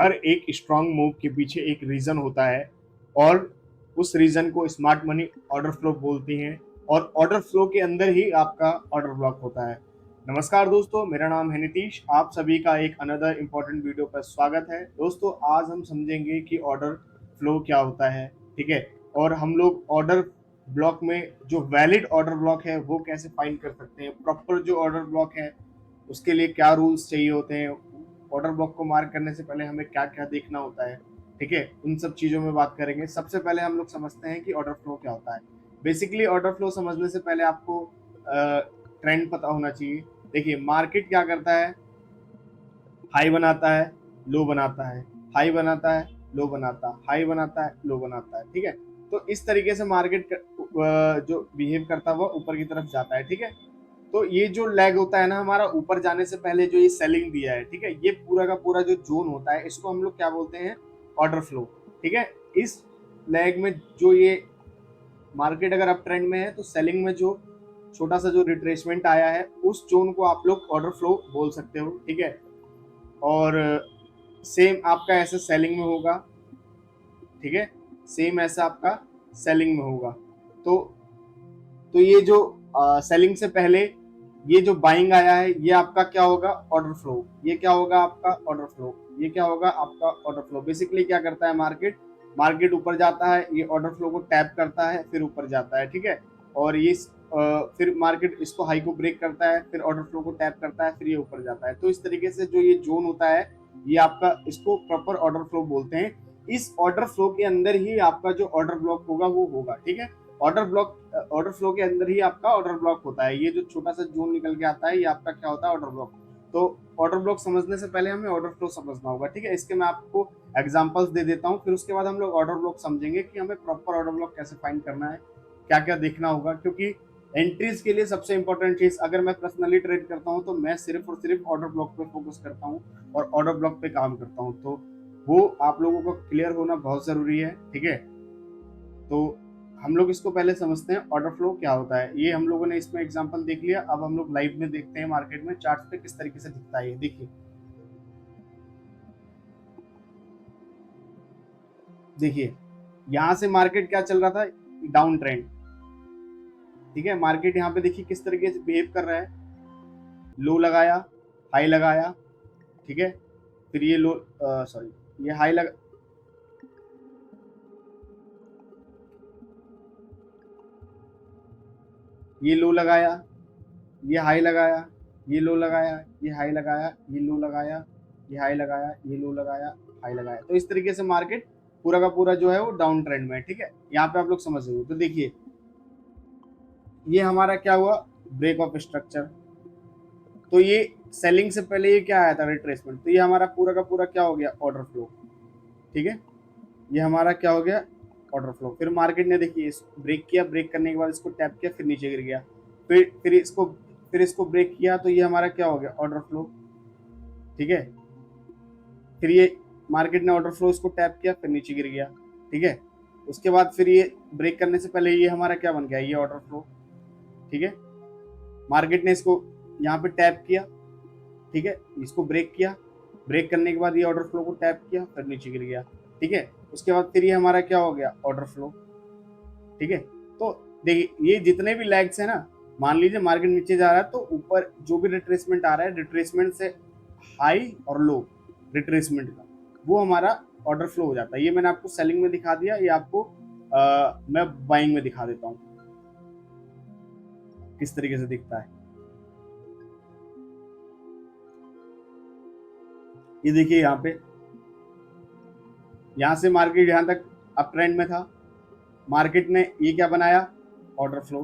हर एक strong move के पीछे एक रीजन होता है और उस रीजन को स्मार्ट मनी ऑर्डर फ्लो बोलती हैं और ऑर्डर फ्लो के अंदर ही आपका ऑर्डर ब्लॉक होता है। नमस्कार दोस्तों, मेरा नाम है नीतीश। आप सभी का एक अनदर इम्पोर्टेंट वीडियो पर स्वागत है। दोस्तों, आज हम समझेंगे कि ऑर्डर फ्लो क्या होता है, ठीक है, और हम लोग ऑर्डर ब्लॉक में जो वैलिड ऑर्डर ब्लॉक है वो कैसे फाइंड कर सकते हैं। प्रॉपर जो ऑर्डर ब्लॉक है उसके लिए क्या रूल्स चाहिए होते हैं, ऑर्डर ब्लॉक को मार्क करने से पहले हमें क्या क्या देखना होता है, ठीक है, उन सब चीज़ों में बात करेंगे। सबसे पहले हम लोग समझते हैं कि ऑर्डर फ्लो क्या होता है। बेसिकली ऑर्डर फ्लो समझने से पहले आपको ट्रेंड पता होना चाहिए। देखिए, मार्केट क्या करता है, हाई बनाता है, लो बनाता है, हाई बनाता है, लो बनाता है, हाई बनाता है, लो बनाता है, ठीक है। तो इस तरीके से मार्केट जो बिहेव करता है वो ऊपर की तरफ जाता है, ठीक है। तो ये जो लैग होता है ना हमारा, ऊपर जाने से पहले जो ये सेलिंग दिया है, ठीक है, ये पूरा का पूरा जो जोन होता है इसको हम लोग क्या बोलते हैं, ऑर्डर फ्लो, ठीक है। इस लैग में जो ये मार्केट अगर अप ट्रेंड में है तो सेलिंग में जो छोटा सा जो रिट्रेसमेंट आया है उस जोन को आप लोग ऑर्डर फ्लो बोल सकते हो, ठीक है। और सेम आपका ऐसा सेलिंग में होगा, ठीक है, सेम ऐसा आपका सेलिंग में होगा। तो ये जो सेलिंग से पहले ये जो बाइंग आया है ये आपका क्या होगा, ऑर्डर फ्लो। ये क्या होगा आपका ऑर्डर फ्लो, ये क्या होगा आपका ऑर्डर फ्लो। बेसिकली क्या करता है मार्केट, ऊपर जाता है, ये ऑर्डर फ्लो को टैप करता है, फिर ऊपर जाता है, ठीक है। और ये फिर मार्केट इसको हाई को ब्रेक करता है, फिर ऑर्डर फ्लो को टैप करता है, फिर ये ऊपर जाता है। तो इस तरीके से जो ये जोन होता है ये आपका, इसको प्रॉपर ऑर्डर फ्लो बोलते हैं। इस ऑर्डर फ्लो के अंदर ही आपका जो ऑर्डर ब्लॉक होगा वो होगा, ठीक है। ऑर्डर फ्लो के अंदर ही आपका ऑर्डर ब्लॉक होता है। ये जो छोटा सा जोन निकल के आता है ये आपका क्या होता है, ऑर्डर ब्लॉक। तो ऑर्डर ब्लॉक समझने से पहले हमें ऑर्डर फ्लो समझना होगा, ठीक है। इसके मैं आपको एग्जांपल्स दे देता हूँ, फिर उसके बाद हम लोग ऑर्डर ब्लॉक समझेंगे कि हमें प्रॉपर ऑर्डर ब्लॉक कैसे फाइंड करना है, क्या क्या देखना होगा। क्योंकि एंट्रीज के लिए सबसे इंपॉर्टेंट चीज, अगर मैं पर्सनली ट्रेड करता हूँ तो मैं सिर्फ और सिर्फ ऑर्डर ब्लॉक पे फोकस करता हूँ और ऑर्डर ब्लॉक पे काम करता हूँ। तो वो आप लोगों को क्लियर होना बहुत जरूरी है, ठीक है। तो हम लोग इसको पहले समझते हैं ऑर्डर फ्लो क्या होता है। ये हम लोगों ने इसमें एग्जांपल देख लिया, अब हम लोग लाइव में देखते हैं मार्केट में चार्ट पे किस तरीके से दिखता है। ये देखिए, देखिए यहाँ से मार्केट क्या चल रहा था, डाउन ट्रेंड, ठीक है। मार्केट यहाँ पे देखिए किस तरीके से बिहेव कर रहा है, लो लगाया, हाई लगाया, ठीक है, फिर ये लो, सॉरी, ये हाई लगा, ये लो लगाया, ये हाई लगाया, ये लो लगाया, ये हाई लगाया, ये लो लगाया, ये हाई लगाया, ये लो लगाया, हाई लगाया। तो इस तरीके से मार्केट पूरा का पूरा जो है वो डाउन ट्रेंड में है, ठीक है। यहाँ पे आप लोग समझ रहे हो। तो देखिए ये हमारा क्या हुआ, ब्रेक ऑफ स्ट्रक्चर। तो ये सेलिंग से पहले ये क्या आया था, रिट्रेसमेंट। तो ये हमारा पूरा का पूरा क्या हो गया, ऑर्डर फ्लो, ठीक है। ये हमारा क्या हो गया, ऑर्डर फ्लो। फिर मार्केट ने देखिए ब्रेक किया, ब्रेक करने के बाद इसको टैप किया, फिर नीचे गिर गया, फिर इसको ब्रेक किया, तो ये हमारा क्या हो गया, ऑर्डर फ्लो, ठीक है। फिर ये मार्केट ने ऑर्डर फ्लो इसको टैप किया, फिर नीचे गिर गया, ठीक है। उसके बाद फिर ये ब्रेक करने से पहले ये हमारा क्या बन गया, ये ऑर्डर फ्लो, ठीक है। मार्केट ने इसको यहाँ पे टैप किया, ठीक है, इसको ब्रेक किया, ब्रेक करने के बाद ये ऑर्डर फ्लो को टैप किया, फिर नीचे गिर गया, ठीक है। उसके बाद फिर ये हमारा क्या हो गया, ऑर्डर फ्लो, ठीक है। तो देखिए ये जितने भी लैग्स है ना, मान लीजिए मार्केट नीचे जा रहा है तो ऊपर जो भी रिट्रेसमेंट आ रहा है, रिट्रेसमेंट से हाई और लो रिट्रेसमेंट का, वो हमारा ऑर्डर फ्लो हो जाता है। ये मैंने आपको सेलिंग में दिखा दिया, ये आपको मैं बाइंग में दिखा देता हूँ किस तरीके से दिखता है। ये देखिए यहाँ पे, यहाँ से मार्केट यहाँ तक अप ट्रेंड में था, मार्केट ने ये क्या बनाया, ऑर्डर फ्लो,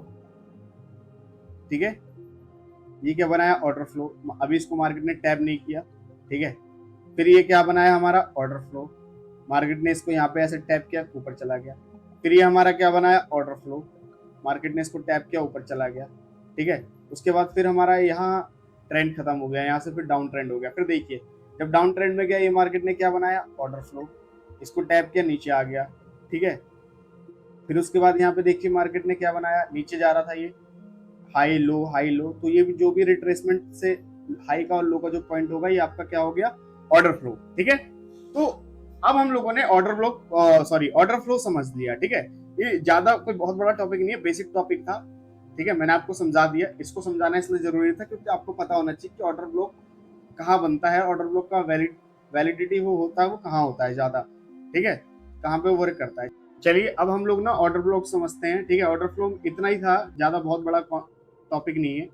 ठीक है। ये क्या बनाया, ऑर्डर फ्लो। अभी इसको मार्केट ने टैप नहीं किया, ठीक है। फिर ये क्या बनाया हमारा, ऑर्डर फ्लो। मार्केट ने इसको यहाँ पे ऐसे टैप किया, ऊपर चला गया। फिर ये हमारा क्या बनाया, ऑर्डर फ्लो। मार्केट ने इसको टैप किया, ऊपर चला गया, ठीक है। उसके बाद फिर हमारा यहाँ ट्रेंड खत्म हो गया, यहाँ से फिर डाउन ट्रेंड हो गया। फिर देखिए जब डाउन ट्रेंड में गया ये मार्केट ने क्या बनाया, ऑर्डर फ्लो, इसको टैप किया, नीचे आ गया, ठीक है। फिर उसके बाद यहाँ पे देखिए मार्केट ने क्या बनाया, नीचे जा रहा था ये, हाई लो हाई लो। तो ये जो भी रिट्रेसमेंट से हाई का और लो का जो पॉइंट होगा ये आपका क्या हो गया, ऑर्डर फ्लो, ठीक है। तो अब हम लोगों ने ऑर्डर फ्लो समझ लिया, ठीक है। ये ज्यादा कोई बहुत बड़ा टॉपिक नहीं है, बेसिक टॉपिक था, ठीक है। मैंने आपको समझा दिया। इसको समझाना इसलिए जरूरी था क्योंकि आपको पता होना चाहिए कि ऑर्डर ब्लॉक कहाँ बनता है, ऑर्डर ब्लॉक का वैलिडिटी वो होता है, वो कहाँ होता है ज्यादा, ठीक है, कहाँ पे वर्क करता है। चलिए अब हम लोग ना ऑर्डर ब्लॉक समझते हैं, ठीक है। ऑर्डर फ्लो इतना ही था, ज्यादा बहुत बड़ा टॉपिक नहीं है।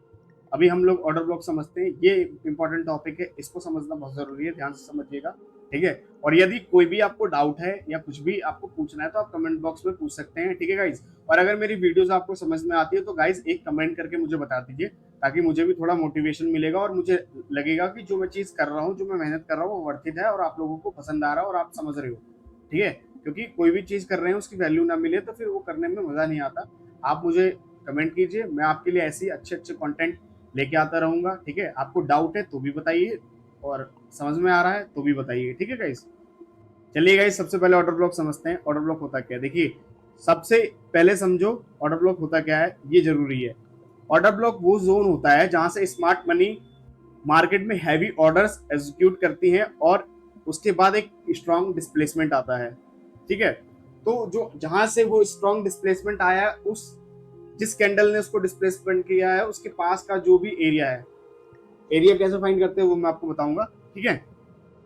अभी हम लोग ऑर्डर ब्लॉक समझते हैं, ये इंपॉर्टेंट टॉपिक है, इसको समझना बहुत जरूरी है, ध्यान से समझिएगा, ठीक है। और यदि कोई भी आपको डाउट है या कुछ भी आपको पूछना है तो आप कमेंट बॉक्स में पूछ सकते हैं, ठीक है गाइज। और अगर मेरी वीडियोस आपको समझ में आती है तो गाइज एक कमेंट करके मुझे बता दीजिए, ताकि मुझे भी थोड़ा मोटिवेशन मिलेगा और मुझे लगेगा कि जो मैं चीज कर रहा हूँ, जो मैं मेहनत कर रहा हूँ, वो वर्थित है और आप लोगों को पसंद आ रहा है और आप समझ रहे हो, ठीक है। क्योंकि कोई भी चीज कर रहे हैं उसकी वैल्यू ना मिले तो फिर वो करने में मजा नहीं आता। आप मुझे कमेंट कीजिए, मैं आपके लिए ऐसे ही अच्छे अच्छे कंटेंट लेके आता रहूंगा, ठीक है। आपको डाउट है तो भी बताइए, और समझ में आ रहा है तो भी बताइए, ठीक है गाइस। चलिए गाइस, सबसे पहले ऑर्डर ब्लॉक समझते हैं। ऑर्डर ब्लॉक होता क्या है, देखिए सबसे पहले समझो ऑर्डर ब्लॉक होता क्या है, ये जरूरी है। ऑर्डर ब्लॉक वो जोन होता है जहां से स्मार्ट मनी मार्केट में हैवी ऑर्डर्स एग्जीक्यूट करती हैं और उसके बाद एक स्ट्रॉन्ग डिस्प्लेसमेंट आता है, ठीक है। तो जो जहां से वो स्ट्रॉन्ग डिस्प्लेसमेंट आया, उस जिस कैंडल ने उसको डिस्प्लेसमेंट किया है उसके पास का जो भी एरिया है, एरिया कैसे फाइंड करते हैं वो मैं आपको बताऊंगा, ठीक है।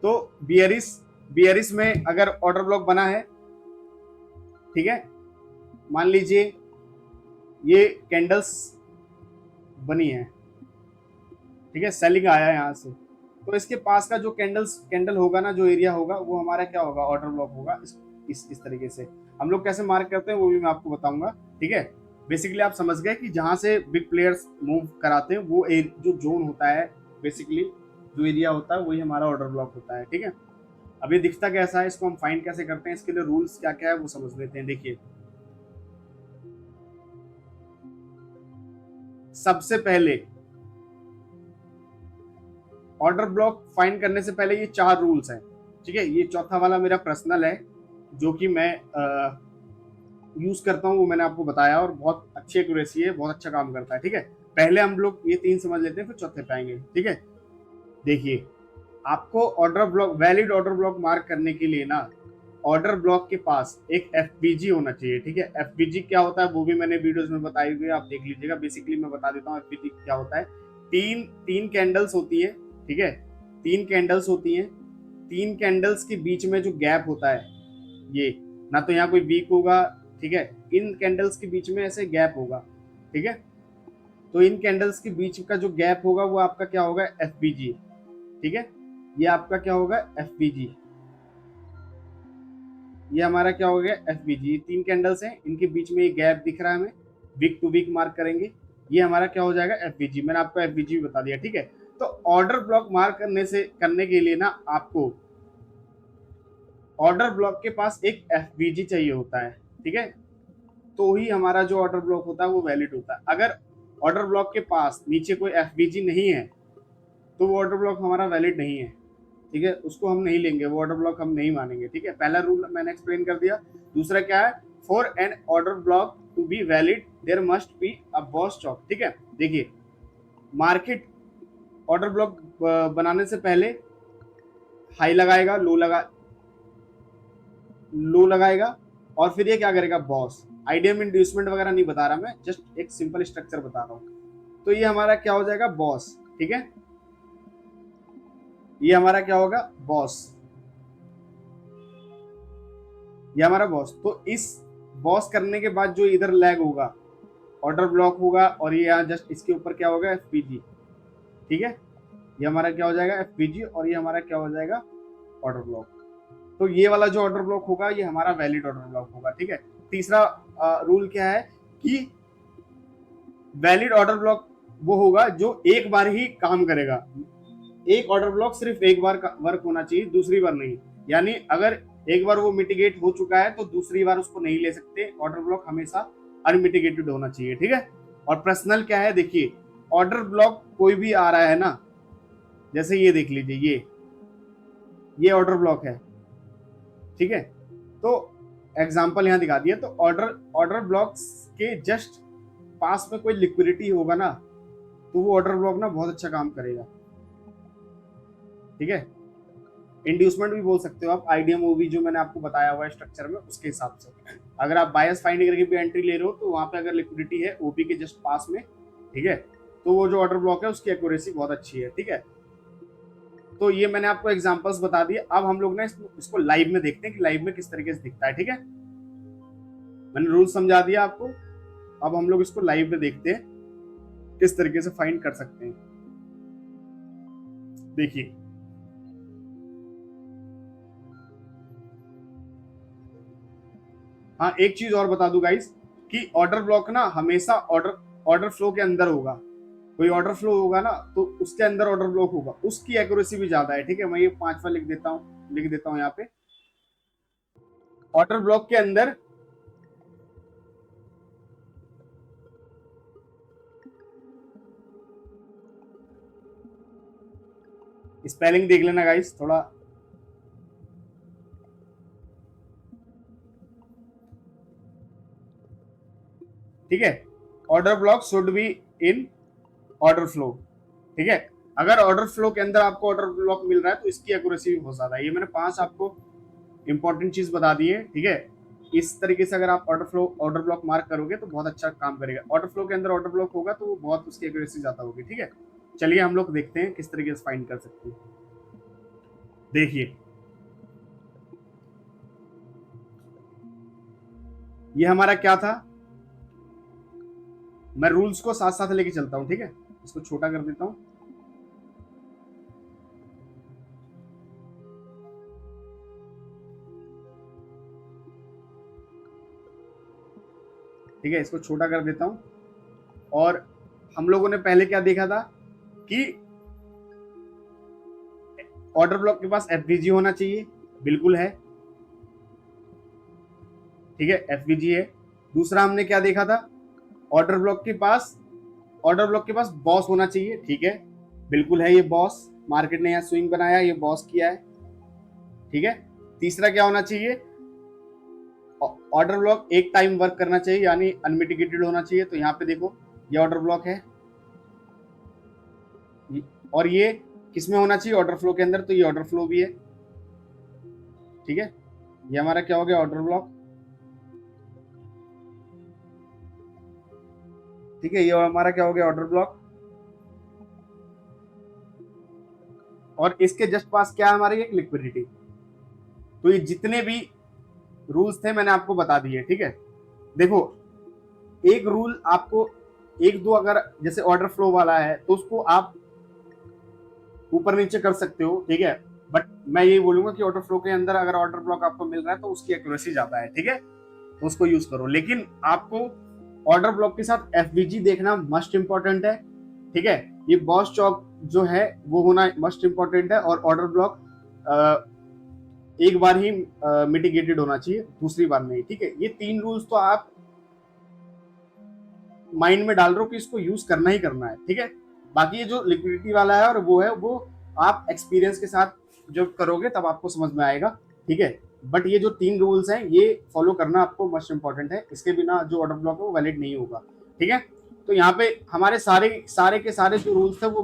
तो बियरिस बियरिस में अगर ऑर्डर ब्लॉक बना है, ठीक है, मान लीजिए ये कैंडल्स बनी है, ठीक है, सेलिंग आया है यहाँ से, तो इसके पास का जो कैंडल होगा ना, जो एरिया होगा, वो हमारा क्या होगा, ऑर्डर ब्लॉक होगा। इस तरीके से हम लोग कैसे मार्क करते हैं वो भी मैं आपको बताऊंगा, ठीक है। बेसिकली आप समझ गए कि जहां से बिग प्लेयर्स मूव कराते हैं वो जो जोन होता है, बेसिकली जो एरिया होता है वही हमारा ऑर्डर ब्लॉक होता है, ठीक है। अब ये दिखता कैसा है, इसको हम फाइंड कैसे करते हैं, इसके लिए रूल्स क्या क्या है वो समझ लेते हैं। देखिए सबसे पहले ऑर्डर ब्लॉक फाइंड करने से पहले ये 4 रूल्स हैं, ठीक है। ये चौथा वाला मेरा पर्सनल है, जो कि मैं यूज करता हूँ, वो मैंने आपको बताया, और बहुत अच्छी एक्यूरेसी है, बहुत अच्छा काम करता है, ठीक है। पहले हम लोग ये 3 समझ लेते हैं, फिर चौथे पे आएंगे, ठीक है। देखिए आपको order block valid order block mark करने के लिए ना, ऑर्डर ब्लॉक के पास एक एफबीजी होना चाहिए, ठीक है। एफबीजी क्या होता है वो भी मैंने वीडियोस में बताई हुई है, आप देख लीजिएगा। बेसिकली मैं बता देता हूँ एफबीजी क्या होता है। तीन तीन कैंडल्स होती है, ठीक है, 3 कैंडल्स होती हैं। 3 कैंडल्स के बीच में जो गैप होता है, ये ना तो यहाँ कोई वीक होगा, ठीक है, इन कैंडल्स के बीच में ऐसे गैप होगा, ठीक है। तो इन कैंडल्स के बीच का जो गैप होगा वो आपका क्या होगा, एफबीजी, ठीक है। ये आपका क्या होगा, एफबीजी। ये हमारा क्या हो गया, एफबीजी। 3 कैंडल्स हैं, इनके बीच में ये गैप दिख रहा है हमें, वीक टू वीक मार्क करेंगे, ये हमारा क्या हो जाएगा, एफबीजी। मैंने आपको एफबीजी भी बता दिया, ठीक है। तो ऑर्डर ब्लॉक मार्क करने के लिए ना आपको ऑर्डर ब्लॉक के पास एक एफबीजी चाहिए होता है, ठीक है। तो ही हमारा जो ऑर्डर ब्लॉक होता है वो वैलिड होता है। अगर ऑर्डर ब्लॉक के पास नीचे कोई एफबीजी नहीं है तो वो ऑर्डर ब्लॉक हमारा वैलिड नहीं है, ठीक है, उसको हम नहीं लेंगे, वो ऑर्डर ब्लॉक हम नहीं मानेंगे, ठीक है। पहला रूल मैंने एक्सप्लेन कर दिया। दूसरा क्या है, for an order block to be valid there must be a boss stock, ठीक है। देखिए मार्केट ऑर्डर ब्लॉक बनाने से पहले हाई लगाएगा, लो लगाएगा, और फिर ये क्या करेगा, बॉस। आइडिया में इंड्यूसमेंट वगैरह नहीं बता रहा मैं, जस्ट एक सिंपल स्ट्रक्चर बता रहा हूँ। तो ये हमारा क्या हो जाएगा, बॉस, ठीक है। ये हमारा क्या होगा, बॉस, ये हमारा बॉस। तो इस बॉस करने के बाद जो इधर लैग होगा, ऑर्डर ब्लॉक होगा, और ये यहाँ जस्ट इसके ऊपर क्या होगा, एफपीजी, ठीक है। ये हमारा क्या हो जाएगा, एफपीजी, और ये हमारा क्या हो जाएगा, ऑर्डर ब्लॉक। तो ये वाला जो ऑर्डर ब्लॉक होगा ये हमारा वैलिड ऑर्डर ब्लॉक होगा, ठीक है। तीसरा रूल क्या है कि वैलिड ऑर्डर ब्लॉक वो होगा जो एक बार ही काम करेगा। एक ऑर्डर ब्लॉक सिर्फ एक बार वर्क होना चाहिए, दूसरी बार नहीं। यानी अगर एक बार वो मिटिगेट हो चुका है तो दूसरी बार उसको नहीं ले सकते, ऑर्डर ब्लॉक हमेशा अनमिटिगेटेड होना चाहिए, ठीक है। और पर्सनल क्या है, देखिए ऑर्डर ब्लॉक कोई भी आ रहा है ना, जैसे ये देख लीजिए, ये ऑर्डर ब्लॉक है, ठीक है। तो एग्जांपल यहां दिखा दिया। तो ऑर्डर ऑर्डर ब्लॉक्स के जस्ट पास में कोई लिक्विडिटी होगा ना, तो वो ऑर्डर ब्लॉक ना बहुत अच्छा काम करेगा, ठीक है। इंड्यूसमेंट भी बोल सकते हो आप, आईडीएम ओबी जो मैंने आपको बताया हुआ है स्ट्रक्चर में उसके हिसाब से। अगर आप बायस फाइंड करके भी एंट्री ले रहे हो तो वहां पे अगर लिक्विडिटी है ओबी के जस्ट पास में, ठीक है, तो वो जो ऑर्डर ब्लॉक है उसकी एक्यूरेसी बहुत अच्छी है, ठीक है। तो ये मैंने आपको एग्जांपल्स बता दिए। अब हम लोग ना इसको लाइव में देखते हैं कि लाइव में किस तरीके से दिखता है, ठीक है। मैंने रूल समझा दिया आपको, अब हम लोग इसको लाइव में देखते हैं किस तरीके से फाइंड कर सकते हैं। देखिए, हाँ एक चीज और बता दूं गाइस कि ऑर्डर ब्लॉक ना हमेशा ऑर्डर ऑर्डर फ्लो के अंदर होगा। कोई ऑर्डर फ्लो होगा ना तो उसके अंदर ऑर्डर ब्लॉक होगा, उसकी एक्यूरेसी भी ज्यादा है, ठीक है। मैं ये पांचवा लिख देता हूँ यहाँ पे। ऑर्डर ब्लॉक के अंदर स्पेलिंग देख लेना गाइस थोड़ा, ठीक है। Order block should be in order flow, ठीक है। अगर ऑर्डर फ्लो के अंदर आपको ऑर्डर ब्लॉक मिल रहा है तो इसकी एक्यूरेसी भी बहुत ज्यादा है। ये मैंने पांच आपको इंपॉर्टेंट चीज बता दी है, ठीक है। इस तरीके से अगर आप ऑर्डर ब्लॉक मार्क करोगे तो बहुत अच्छा काम करेगा। ऑर्डर फ्लो के अंदर ऑर्डर ब्लॉक होगा तो वो बहुत उसकी एक्यूरेसी ज्यादा होगी, ठीक है। चलिए हम लोग देखते हैं किस तरीके से फाइंड कर सकते हैं। देखिए, ये हमारा क्या था, मैं रूल्स को साथ साथ लेके चलता हूं, ठीक है। इसको छोटा कर देता हूं, ठीक है, इसको छोटा कर देता हूं। और हम लोगों ने पहले क्या देखा था कि ऑर्डर ब्लॉक के पास एफवीजी होना चाहिए, बिल्कुल है, ठीक है, एफवीजी है। दूसरा हमने क्या देखा था, ऑर्डर ब्लॉक के पास ऑर्डर ब्लॉक के पास बॉस होना चाहिए, ठीक है, बिल्कुल है, ये बॉस मार्केट ने यहाँ स्विंग बनाया, ये बॉस किया है, ठीक है। तीसरा क्या होना चाहिए, ऑर्डर ब्लॉक एक टाइम वर्क करना चाहिए यानी अनमिटिगेटेड होना चाहिए। तो यहाँ पे देखो ये ऑर्डर ब्लॉक है, और ये किसमें होना चाहिए, ऑर्डर फ्लो के अंदर, तो ये ऑर्डर फ्लो भी है, ठीक है। ये हमारा क्या हो गया, ऑर्डर ब्लॉक, ठीक है, ये हमारा क्या हो गया, ऑर्डर ब्लॉक। और इसके जस्ट पास क्या है हमारी, एक लिक्विडिटी। तो ये जितने भी रूल्स थे मैंने आपको बता दिए, ठीक है। देखो, एक रूल आपको एक दो अगर जैसे ऑर्डर फ्लो वाला है तो उसको आप ऊपर नीचे कर सकते हो, ठीक है। बट मैं यही बोलूंगा कि ऑर्डर फ्लो के अंदर अगर ऑर्डर ब्लॉक आपको मिल रहा है तो उसकी एक्यूरेसी ज्यादा है, ठीक है, तो उसको यूज करो। लेकिन आपको ऑर्डर ब्लॉक के साथ एफवीजी देखना मस्ट इंपॉर्टेंट है, ठीक है। ये बॉस चौक जो है वो होना मस्ट इंपॉर्टेंट है, और ऑर्डर ब्लॉक एक बार ही मिटिगेटेड होना चाहिए, दूसरी बार नहीं, ठीक है। ये तीन रूल्स तो आप माइंड में डाल रहे हो कि इसको यूज करना ही करना है, ठीक है। बाकी ये जो लिक्विडिटी वाला है और वो है, वो आप एक्सपीरियंस के साथ जब करोगे तब आपको समझ में आएगा, ठीक है। बट ये जो तीन रूल्स हैं ये फॉलो करना आपको मस्ट इंपॉर्टेंट है, इसके बिना जो ऑर्डर ब्लॉक है वो वैलिड नहीं होगा, ठीक है। तो यहाँ पे हमारे सारे सारे के सारे जो रूल्स थे वो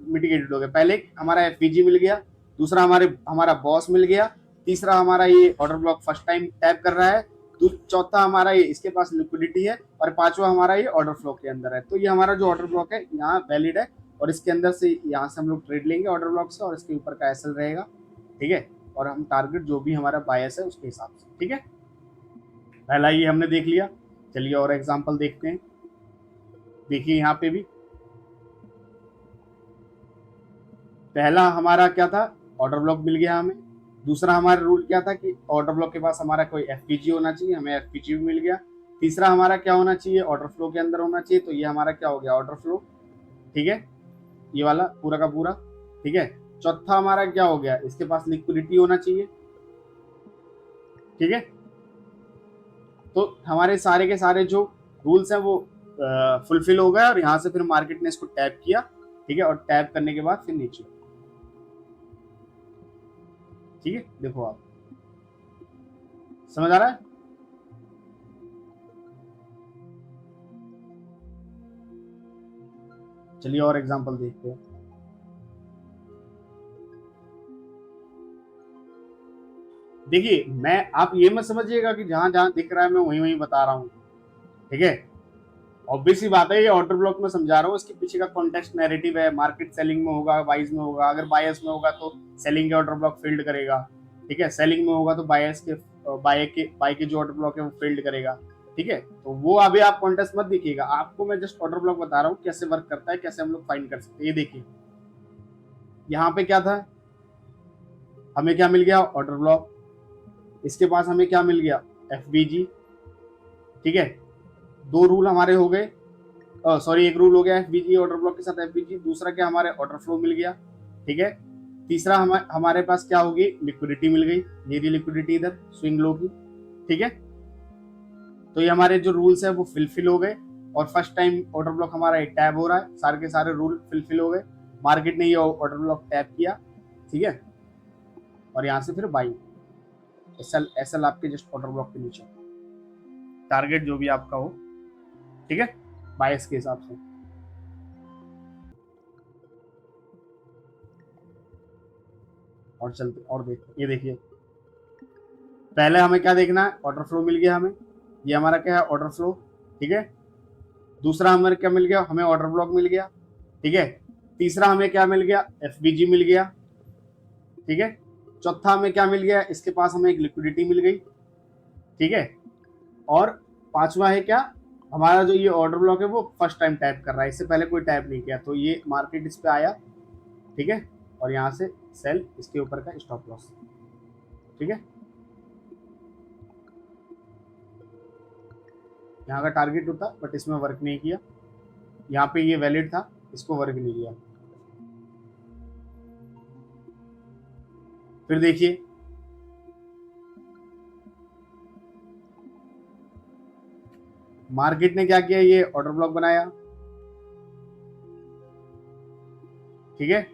मिटिगेटेड हो गए। पहले हमारा एफपीजी मिल गया, दूसरा हमारा बॉस मिल गया, तीसरा हमारा ये order block first time tap कर रहा है, चौथा हमारा ये इसके पास लिक्विडिटी है, और पांचवा हमारा ये ऑर्डर फ्लो के अंदर है। तो ये हमारा जो ऑर्डर ब्लॉक है यहाँ वैलिड है, और इसके अंदर से यहाँ से हम लोग ट्रेड लेंगे ऑर्डर ब्लॉक से, और इसके ऊपर का एसएल रहेगा, ठीक है। और हम टारगेट जो भी हमारा बायस है उसके हिसाब से, ठीक है। पहला ये हमने देख लिया, चलिए और एग्जाम्पल देखते हैं। देखिए यहाँ पे भी पहला हमारा क्या था, ऑर्डर ब्लॉक मिल गया हमें। दूसरा हमारा रूल क्या था कि ऑर्डर ब्लॉक के पास हमारा कोई एफपीजी होना चाहिए, हमें एफपीजी भी मिल गया। तीसरा हमारा क्या होना चाहिए, ऑर्डर फ्लो के अंदर होना चाहिए, तो ये हमारा क्या हो गया, ऑर्डर फ्लो, ठीक है, ये वाला पूरा का पूरा, ठीक है। चौथा हमारा क्या हो गया, इसके पास लिक्विडिटी होना चाहिए, ठीक है। तो हमारे सारे के सारे जो रूल्स हैं वो फुलफिल हो गए, और यहाँ से फिर मार्केट ने इसको टैप किया, ठीक है, और टैप करने के बाद फिर नीचे, ठीक है। देखो आप समझ आ रहा है। चलिए और एग्जांपल देखते हैं। देखिए मैं, आप ये मत समझिएगा कि जहां जहां दिख रहा है मैं वहीं वहीं बता रहा हूँ, ठीक है। ऑब्वियस ही बात है, ये ऑर्डर ब्लॉक में समझा रहा हूँ, इसके पीछे का कॉन्टेक्स्ट नैरेटिव है। मार्केट सेलिंग में होगा, बाइज में होगा। अगर बायस में होगा तो सेलिंग के ऑर्डर ब्लॉक फील्ड करेगा, ठीक है। सेलिंग में होगा तो बाय के जो ऑर्डर ब्लॉक है वो फील्ड करेगा, ठीक है। तो वो अभी आप कॉन्टेक्स्ट मत देखिएगा, आपको मैं जस्ट ऑर्डर ब्लॉक बता रहा हूँ कैसे वर्क करता है, कैसे हम लोग फाइंड कर सकते हैं। ये देखिए यहाँ पे क्या था, हमें क्या मिल गया, ऑर्डर ब्लॉक। इसके पास हमें क्या मिल गया, एफबीजी, ठीक है। दो रूल हमारे हो गए, सॉरी एक रूल हो गया एफबीजी ऑर्डर ब्लॉक के साथ एफबीजी। दूसरा क्या, हमारे ऑर्डर फ्लो मिल गया, ठीक है। तीसरा हमारे पास क्या होगी, लिक्विडिटी मिल गई। ये रही लिक्विडिटी इधर स्विंग लो की, ठीक है। तो ये हमारे जो रूल्स है वो फिलफिल हो गए, और फर्स्ट टाइम ऑर्डर ब्लॉक हमारा एक टैब हो रहा है, सारे के सारे रूल फिलफिल हो गए। मार्केट ने ये ऑर्डर ब्लॉक टैप किया, ठीक है। और यहाँ से फिर बाइंग, एसएल एसएल आपके जस्ट ऑर्डर ब्लॉक के नीचे, टारगेट जो भी आपका हो, ठीक है, बायस के हिसाब से। और चलते और देखते, ये देखिए पहले हमें क्या देखना है, ऑर्डर फ्लो मिल गया हमें, ये हमारा क्या है, ऑर्डर फ्लो, ठीक है। दूसरा हमें क्या मिल गया, हमें ऑर्डर ब्लॉक मिल गया, ठीक है। तीसरा हमें क्या मिल गया, एफबीजी मिल गया, ठीक है। चौथा हमें क्या मिल गया, इसके पास हमें एक लिक्विडिटी मिल गई, ठीक है। और पांचवा है क्या, हमारा जो ये ऑर्डर ब्लॉक है वो फर्स्ट टाइम टैप कर रहा है, इससे पहले कोई टैप नहीं किया, तो ये मार्केट इस पे आया, ठीक है। और यहाँ से सेल, इसके ऊपर का स्टॉप लॉस, ठीक है। यहाँ का टारगेट होता बट इसमें वर्क नहीं किया, यहाँ पे ये वैलिड था, इसको वर्क नहीं किया। फिर देखिए मार्केट ने क्या किया, ये ऑर्डर ब्लॉक बनाया, ठीक है।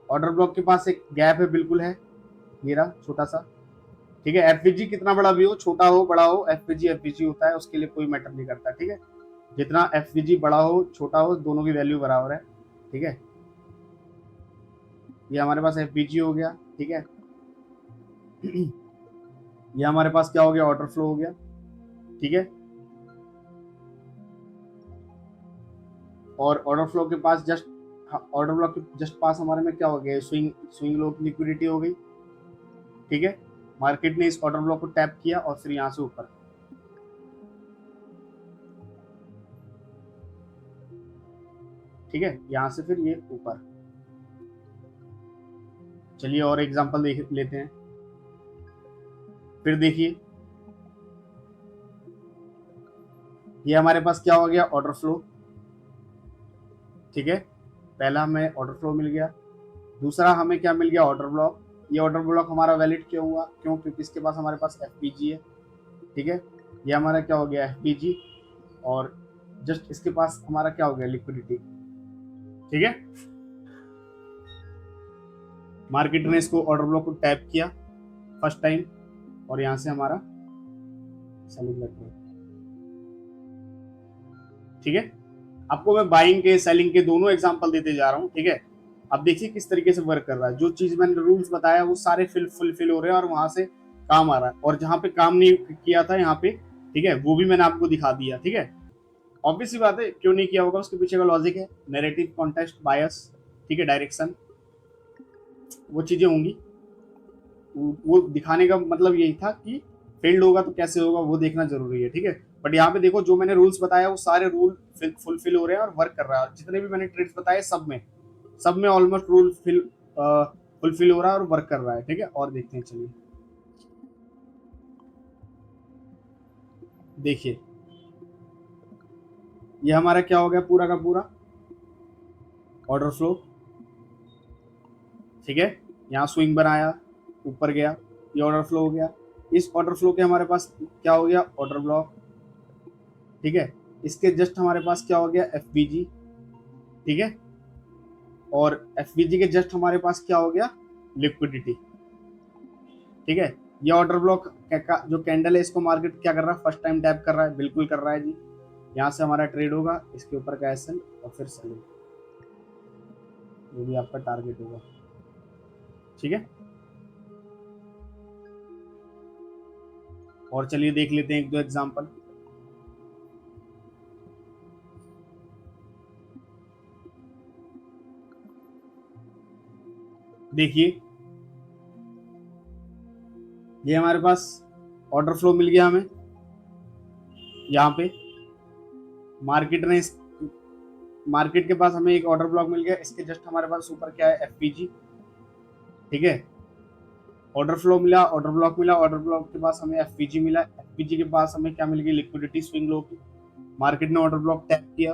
ऑर्डर ब्लॉक के पास एक गैप है, बिल्कुल है, ये रहा छोटा सा, ठीक है। एफपीजी कितना बड़ा भी हो, छोटा हो बड़ा हो, एफपीजी एफपीजी होता है, उसके लिए कोई मैटर नहीं करता, ठीक है। जितना एफपीजी बड़ा हो छोटा हो, दोनों की वैल्यू बराबर है, ठीक है। ये हमारे पास एफपीजी हो गया, ठीक है। ये हमारे पास क्या हो गया, ऑर्डर फ्लो हो गया, ठीक है। और ऑर्डर फ्लो के पास जस्ट, ऑर्डर ब्लॉक के जस्ट पास हमारे में क्या हो गया, स्विंग स्विंग लो की लिक्विडिटी हो गई, ठीक है। मार्केट ने इस ऑर्डर ब्लॉक को टैप किया और फिर यहां से ऊपर, ठीक है, यहां से फिर ये ऊपर। चलिए और एग्जांपल देख लेते हैं। फिर देखिए ये हमारे पास क्या हो गया, ऑर्डर फ्लो, ठीक है। पहला हमें ऑर्डर फ्लो मिल गया, दूसरा हमें क्या मिल गया, ऑर्डर ब्लॉक। ये ऑर्डर ब्लॉक हमारा वैलिड क्यों हुआ, क्यों, क्योंकि इसके पास हमारे पास एफपीजी है, ठीक है। ये हमारा क्या हो गया, एफपीजी, और जस्ट इसके पास हमारा क्या हो गया, लिक्विडिटी, ठीक है। मार्केट ने इसको ऑर्डर ब्लॉक को टैप किया फर्स्ट टाइम, और यहां से हमारा सेलिंग लग गया, ठीक है। आपको मैं बाइंग के सेलिंग के दोनों एग्जांपल देते जा रहा हूं, ठीक है। अब देखिए किस तरीके से वर्क कर रहा है, जो चीज मैंने रूल्स बताया वो सारे फुलफिल हो रहे हैं और वहां से काम आ रहा है, और जहां पे काम नहीं किया था यहाँ पे, ठीक है, वो भी मैंने आपको दिखा दिया, ठीक है। ऑब्वियस सी बात है, क्यों नहीं किया होगा, उसके पीछे का लॉजिक है, नैरेटिव, कॉन्टेक्स्ट, बायस, ठीक है, डायरेक्शन, वो चीजें होंगी। वो दिखाने का मतलब यही था कि फेल्ड होगा तो कैसे होगा वो देखना जरूरी है, ठीक है। बट यहाँ पे देखो जो मैंने रूल्स बताया वो सारे रूल फुलफिल हो रहे हैं और वर्क कर रहा है, जितने भी मैंने ट्रिक्स बताए सब में ऑलमोस्ट रूल फुलफिल हो रहा है और वर्क कर रहा है, ठीक है। और देखते हैं, चलिए देखिए ये हमारा क्या हो गया, पूरा का पूरा ऑर्डर फ्लो, ठीक है। यहाँ स्विंग बनाया, ऊपर गया, ये ऑर्डर फ्लो हो गया। इस ऑर्डर फ्लो के हमारे पास क्या हो गया, ऑर्डर ब्लॉक, ठीक है। इसके जस्ट हमारे पास क्या हो गया, एफबीजी, ठीक है। और एफबीजी के जस्ट हमारे पास क्या हो गया, लिक्विडिटी, ठीक है। ये ऑर्डर ब्लॉक जो कैंडल है इसको मार्केट क्या कर रहा है, फर्स्ट टाइम टैप कर रहा है, बिल्कुल कर रहा है जी। यहाँ से हमारा ट्रेड होगा, इसके ऊपर का एसएल और फिर सेलिंग, ये भी आपका टारगेट होगा, ठीक है। और चलिए देख लेते हैं एक दो एग्जांपल। देखिए ये हमारे पास ऑर्डर फ्लो मिल गया हमें। यहाँ पे मार्केट के पास हमें एक ऑर्डर ब्लॉक मिल गया, इसके जस्ट हमारे पास ऊपर क्या है, एफपीजी। ठीक है, ऑर्डर फ्लो मिला, ऑर्डर ब्लॉक मिला, ऑर्डर ब्लॉक के पास हमें एफपीजी मिला, एफपीजी के पास हमें क्या मिल गई, लिक्विडिटी स्विंग लो की। मार्केट ने ऑर्डर ब्लॉक टैप किया,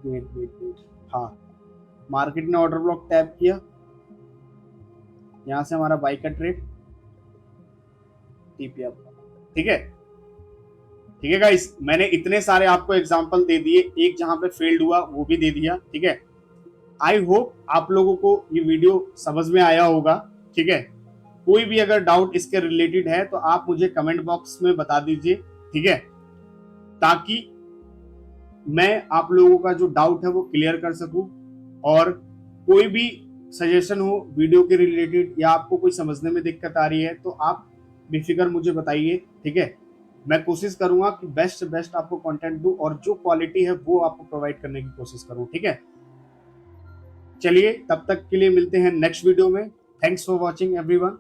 वेट वेट वेट, हाँ मार्केट ने ऑर्डर ब्लॉक टैप किया, यहां से हमारा बाई का ट्रेड टीपीएफ। ठीक है, ठीक है गाइस, मैंने इतने सारे आपको एग्जांपल दे दिए, एक जहां पे फेल्ड हुआ वो भी दे दिया। ठीक है, आई होप आप लोगों को ये वीडियो समझ में आया होगा। ठीक है, कोई भी अगर डाउट इसके रिलेटेड है तो आप मुझे कमेंट बॉक्स में बता दीजिए। ठीक है, ताकि मैं आप लोगों का जो डाउट है वो क्लियर कर सकूं, और कोई भी सजेशन हो वीडियो के रिलेटेड या आपको कोई समझने में दिक्कत आ रही है तो आप बेफिक्र मुझे बताइए। ठीक है, मैं कोशिश करूंगा कि बेस्ट से बेस्ट आपको कंटेंट दूं और जो क्वालिटी है वो आपको प्रोवाइड करने की कोशिश करूं। ठीक है, चलिए तब तक के लिए मिलते हैं नेक्स्ट वीडियो में। Thanks for watching everyone.